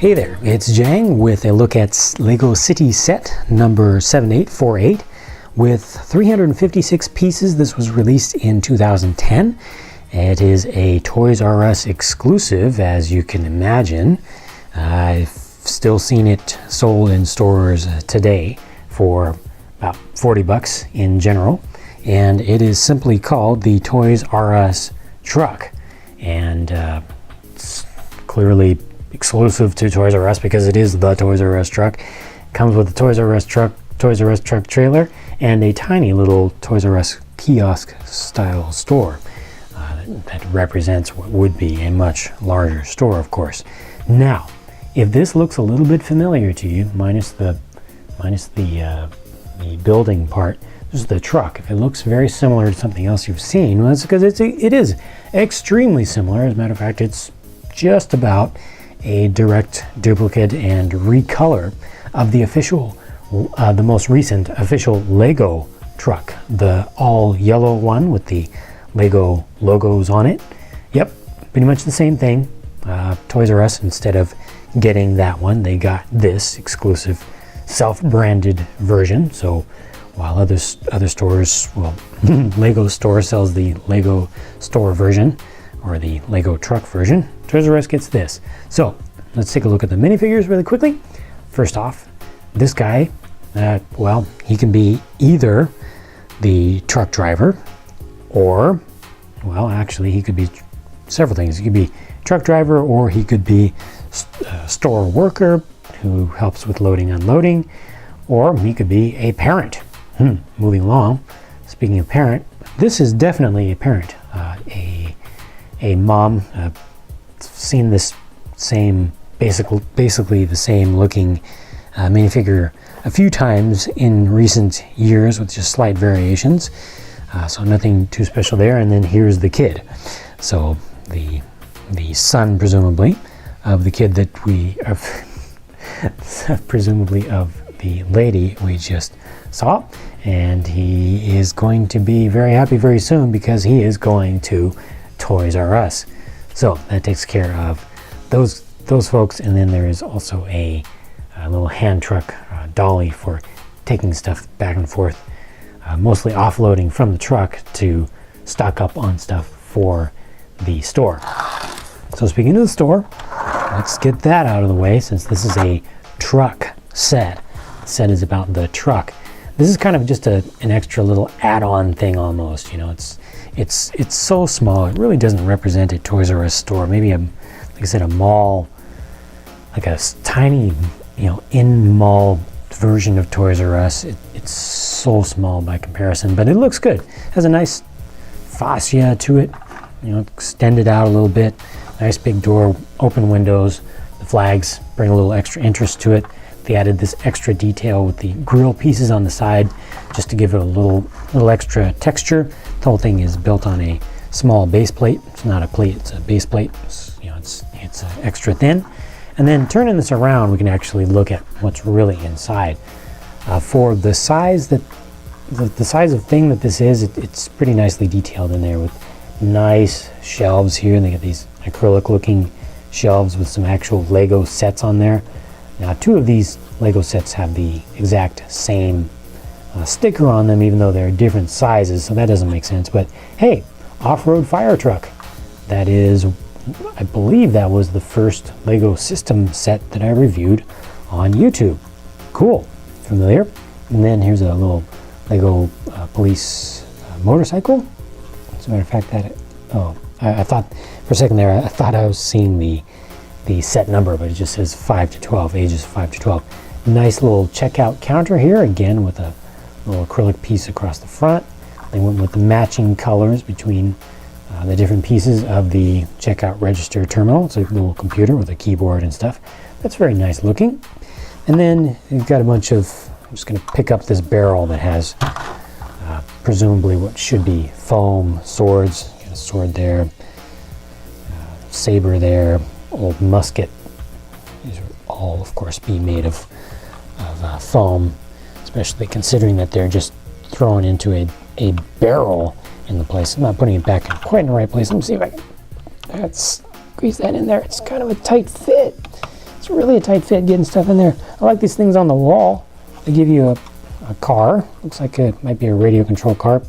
Hey there, it's Jang with a look at LEGO City set number 7848 with 356 pieces. This was released in 2010. It is a Toys R Us exclusive, as you can imagine. I've still seen it sold in stores today for about 40 bucks in general, and it is simply called the Toys R Us truck, and it's clearly exclusive to Toys R Us because it is the Toys R Us truck. It comes with the Toys R Us truck trailer and a tiny little Toys R Us kiosk style store that represents what would be a much larger store, of course. Now, if this looks a little bit familiar to you, minus the building part, this is the truck. If it looks very similar to something else you've seen, well, that's because it is extremely similar. As a matter of fact, it's just about a direct duplicate and recolor of the official, the most recent official LEGO truck, the all yellow one with the LEGO logos on it. Yep, pretty much the same thing. Toys R Us, instead of getting that one, they got this exclusive self-branded version. So while other stores, well, LEGO store sells the LEGO store version or the LEGO truck version, Toys R Us gets this. So let's take a look at the minifigures really quickly. First off, this guy, well, he can be either the truck driver or, well, actually he could be several things. He could be truck driver, or he could be a store worker who helps with loading, unloading, or he could be a parent. Moving along, speaking of parent, this is definitely a parent, a mom. Seen this same, basically the same looking minifigure a few times in recent years with just slight variations. So nothing too special there. And then here's the kid. So the son, presumably, of the kid that we presumably of the lady we just saw, and he is going to be very happy very soon because he is going to Toys R Us. So that takes care of those folks. And then there is also a little hand truck dolly for taking stuff back and forth, mostly offloading from the truck to stock up on stuff for the store. So speaking of the store, let's get that out of the way, since this is a truck set. The set is about the truck. This is kind of just an extra little add-on thing almost. You know, it's so small. It really doesn't represent a Toys R Us store. Maybe like I said, a mall, like a tiny, in-mall version of Toys R Us. It's so small by comparison, but it looks good. It has a nice fascia to it, extended out a little bit. Nice big door, open windows. The flags bring a little extra interest to it. They added this extra detail with the grill pieces on the side just to give it a little extra texture. The whole thing is built on a small base plate. It's not a plate, it's a base plate. It's extra thin. And then turning this around, we can actually look at what's really inside. For the size of thing that this is, it's pretty nicely detailed in there with nice shelves here. And they got these acrylic looking shelves with some actual LEGO sets on there. Now, two of these LEGO sets have the exact same sticker on them, even though they're different sizes, so that doesn't make sense. But hey, off-road fire truck. That is, I believe that was the first LEGO system set that I reviewed on YouTube. Cool, familiar. And then here's a little LEGO police motorcycle. As a matter of fact, I thought for a second there, I thought I was seeing the set number, but it just says 5 to 12, ages 5 to 12. Nice little checkout counter here, again with a little acrylic piece across the front. They went with the matching colors between the different pieces of the checkout register terminal. It's a little computer with a keyboard and stuff. That's very nice looking. And then you've got a bunch of, I'm just going to pick up this barrel that has presumably what should be foam swords. Got a sword there, saber there, old musket. These are all, of course, be made of foam, especially considering that they're just thrown into a barrel in the place. I'm not putting it back quite in the right place. Let me see if I can squeeze that in there. It's kind of a tight fit. it's really a tight fit getting stuff in there. I like these things on the wall. They give you a car. Looks like it might be a radio control car.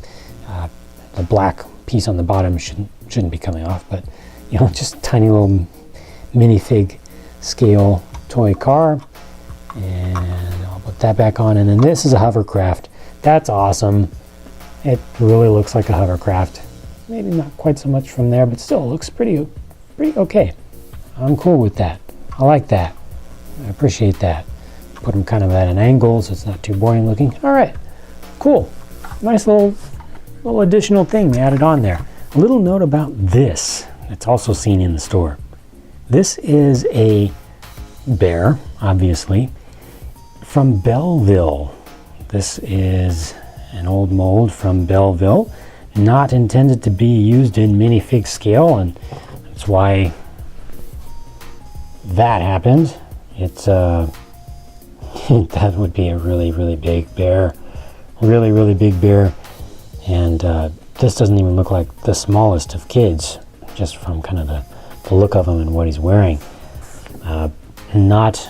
The black piece on the bottom shouldn't be coming off, but you know, just tiny little minifig scale toy car. And I'll put that back on. And then this is a hovercraft. That's awesome. It really looks like a hovercraft. Maybe not quite so much from there, but still looks pretty okay. I'm cool with that. I like that. I appreciate that. Put them kind of at an angle so it's not too boring looking. All right, cool. Nice little additional thing added on there. A little note about this that's also seen in the store. This is a bear, obviously, from Belleville. This is an old mold from Belleville, not intended to be used in minifig scale, and that's why that happened. It's that would be a really big bear, really big bear, and this doesn't even look like the smallest of kids, just from kind of the look of him and what he's wearing. Not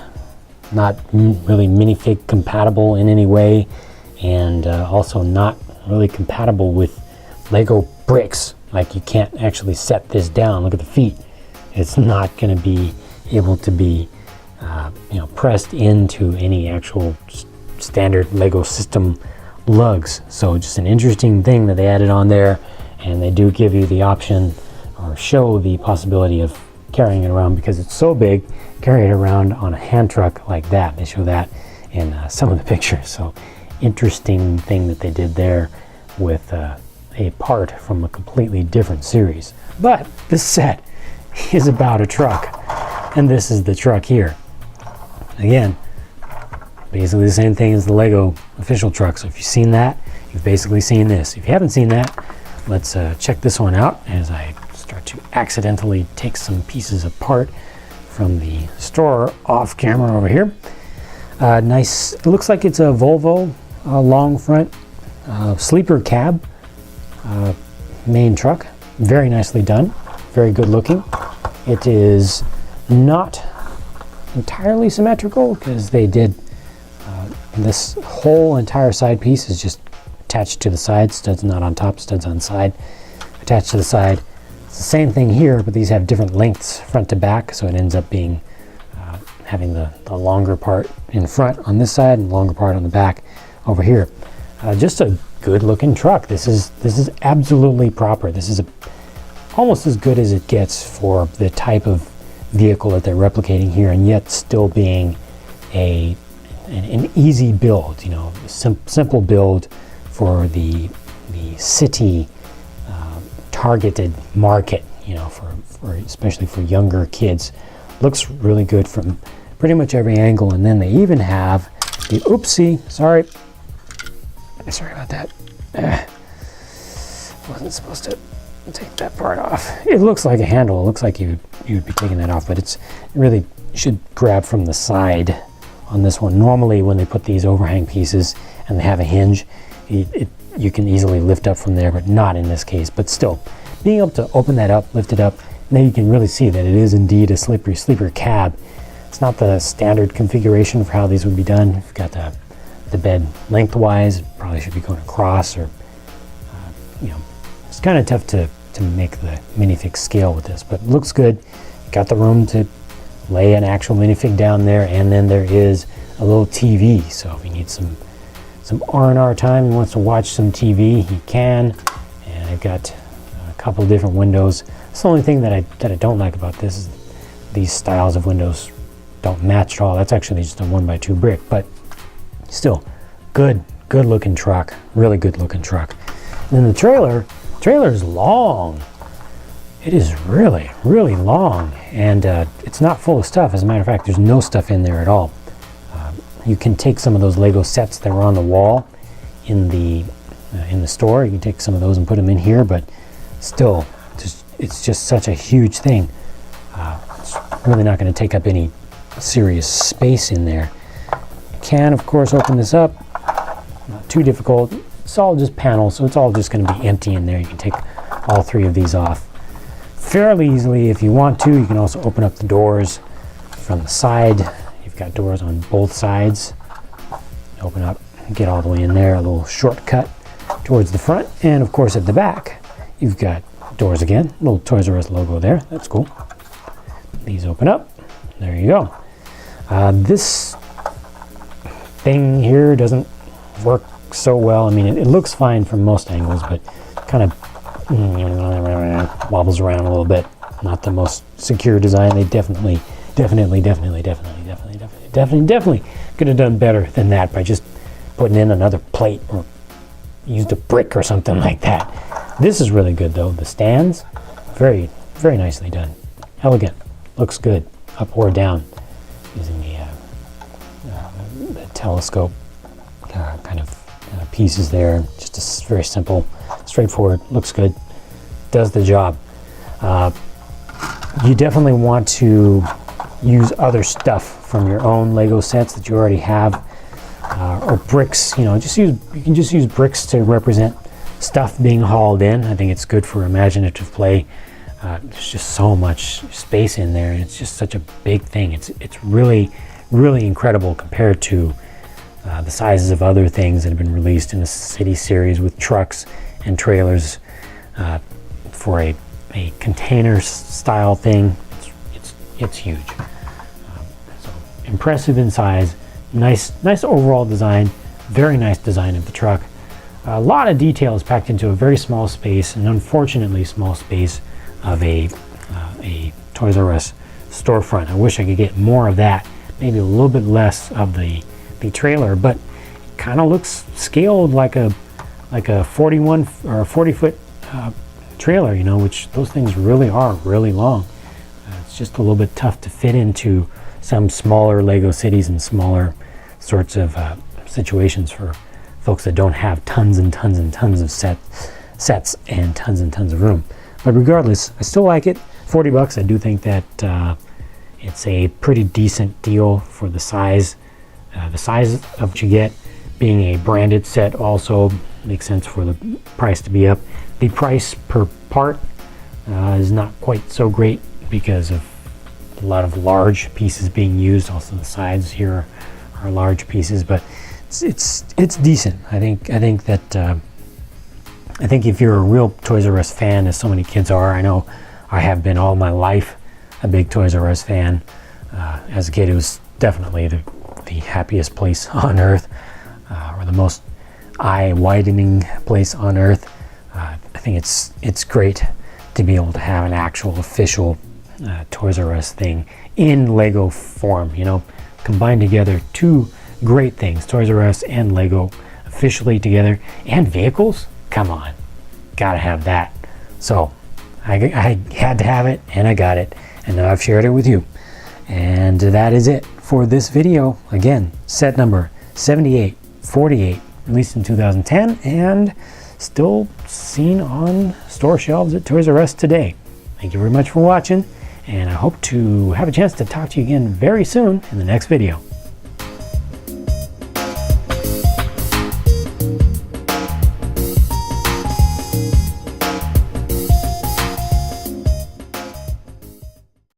really minifig compatible in any way, and also not really compatible with Lego bricks. Like, you can't actually set this down. Look at the feet. It's not going to be able to be pressed into any actual standard Lego system lugs. So just an interesting thing that they added on there, and they do give you the option or show the possibility of carrying it around, because it's so big. Carry it around on a hand truck like that. They show that in some of the pictures. So interesting thing that they did there with a part from a completely different series. But this set is about a truck, and this is the truck here. Again, basically the same thing as the Lego official truck. So if you've seen that, you've basically seen this. If you haven't seen that, let's check this one out as I start to accidentally take some pieces apart from the store off camera over here. Nice, it looks like it's a Volvo long front sleeper cab main truck. Very nicely done, very good looking. It is not entirely symmetrical, because they did this whole entire side piece is just attached to the side. Studs not on top, studs on side, attached to the side. It's the same thing here, but these have different lengths front to back, so it ends up being having the longer part in front on this side and longer part on the back over here. Just a good looking truck. This is absolutely proper. This is almost as good as it gets for the type of vehicle that they're replicating here, and yet still being an easy build, you know, simple build for the city targeted market, you know, for especially for younger kids. Looks really good from pretty much every angle. And then they even have the sorry about that. Wasn't supposed to take that part off. It looks like a handle. It looks like you'd be taking that off, but it's really should grab from the side on this one. Normally when they put these overhang pieces and they have a hinge, you can easily lift up from there, but not in this case. But still, being able to open that up, lift it up, now you can really see that it is indeed a sleeper cab. It's not the standard configuration for how these would be done. You've got the bed lengthwise, probably should be going across, or it's kind of tough to make the minifig scale with this, but it looks good. Got the room to lay an actual minifig down there, and then there is a little TV. So if you need some R&R time and wants to watch some TV, he can. And I've got a couple of different windows. That's the only thing that I don't like about this is these styles of windows don't match at all. That's actually just a 1x2 brick, but still good looking truck, really good looking truck. And then the trailer is long. It is really long, and it's not full of stuff. As a matter of fact, there's no stuff in there at all. You can take some of those Lego sets that were on the wall in the store. You can take some of those and put them in here, but still, it's just such a huge thing. It's really not going to take up any serious space in there. You can, of course, open this up. Not too difficult. It's all just panels, so it's all just going to be empty in there. You can take all three of these off fairly easily if you want to. You can also open up the doors from the side. You've got doors on both sides. Open up, get all the way in there, a little shortcut towards the front. And of course at the back, you've got doors again, little Toys R Us logo there. That's cool. These open up. There you go. This thing here doesn't work so well. I mean, it looks fine from most angles, but kind of wobbles around a little bit. Not the most secure design. They definitely could have done better than that by just putting in another plate or used a brick or something like that. This is really good though. The stands, very nicely done. Elegant. Looks good. Up or down. Using the telescope kind of pieces there. Just very simple, straightforward. Looks good. Does the job. You definitely want to use other stuff from your own Lego sets that you already have, or bricks. You can just use bricks to represent stuff being hauled in. I think it's good for imaginative play. There's just so much space in there, and it's just such a big thing. It's really incredible compared to the sizes of other things that have been released in the City series with trucks and trailers. For a container style thing, it's huge. So impressive in size, nice overall design, very nice design of the truck. A lot of details packed into a very small space, an unfortunately small space of a Toys R Us storefront. I wish I could get more of that, maybe a little bit less of the trailer, but it kind of looks scaled like a 41 or a 40-foot trailer, which those things really are really long. It's just a little bit tough to fit into some smaller Lego cities and smaller sorts of situations for folks that don't have tons and tons and tons of sets and tons of room. But regardless, I still like it. $40. I do think that it's a pretty decent deal for the size. The size of what you get, being a branded set, also makes sense for the price to be up. The price per part is not quite so great because of a lot of large pieces being used. Also, the sides here are large pieces, but it's decent. I think if you're a real Toys R Us fan, as so many kids are, I know I have been all my life a big Toys R Us fan. As a kid, it was definitely the happiest place on earth, or the most eye-widening place on earth. I think it's great to be able to have an actual official Toys R Us thing in Lego form. Combine together two great things, Toys R Us and Lego officially together, and vehicles. Come on, gotta have that. So I had to have it, and I got it, and now I've shared it with you. And that is it for this video. Again, set number 7848, released in 2010, and still seen on store shelves at Toys R Us today. Thank you very much for watching, and I hope to have a chance to talk to you again very soon in the next video.